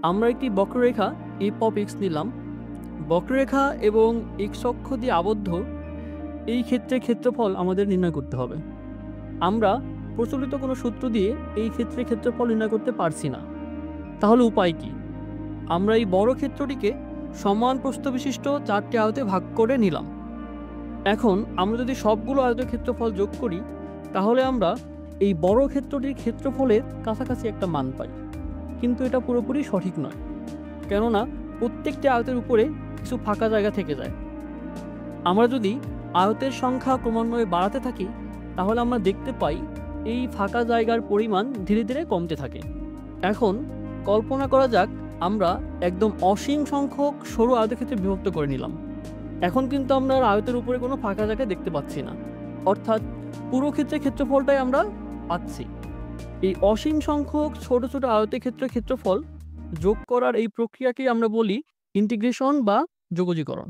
আমরা একটি বক্ররেখা f of x নিলাম। বক্ররেখা এবং x অক্ষ দিয়ে আবদ্ধ এই ক্ষেত্রের ক্ষেত্রফল আমাদের নির্ণয় করতে হবে। আমরা প্রচলিত কোনো সূত্র দিয়ে এই ক্ষেত্রের ক্ষেত্রফল নির্ণয় করতে পারছি না। তাহলে উপায় কি? আমরা এই বড় ক্ষেত্রটিকে সমান প্রস্থ বিশিষ্ট 4টি আয়তে ভাগ করে নিলাম। এখন আমরা যদি সবগুলো আয়তের ক্ষেত্রফল যোগ করি তাহলে আমরা এই বড় ক্ষেত্রটির ক্ষেত্রফলের কাছাকাছি একটা মান পাই, কিন্তু এটা পুরোপুরি সঠিক নয়, কেননা প্রত্যেকটি আয়তের উপরে কিছু ফাঁকা জায়গা থেকে যায়। আমরা যদি আয়তের সংখ্যা ক্রমান্বয়ে বাড়াতে থাকি তাহলে আমরা দেখতে পাই এই ফাঁকা জায়গার পরিমাণ ধীরে ধীরে কমতে থাকে। এখন কল্পনা করা যাক আমরা একদম অসীম সংখ্যক সরু আয়তক্ষেত্রে বিভক্ত করে নিলাম। এখন কিন্তু আমরা আর আয়তের উপরে কোনো ফাঁকা জায়গা দেখতে পাচ্ছি না, অর্থাৎ পুরো ক্ষেত্রের ক্ষেত্রফলটাই আমরা পাচ্ছি। এই অসীম সংখ্যক ছোট ছোট আয়তের ক্ষেত্রফল যোগ করার এই প্রক্রিয়াকে আমরা বলি ইন্টিগ্রেশন বা যোগজীকরণ।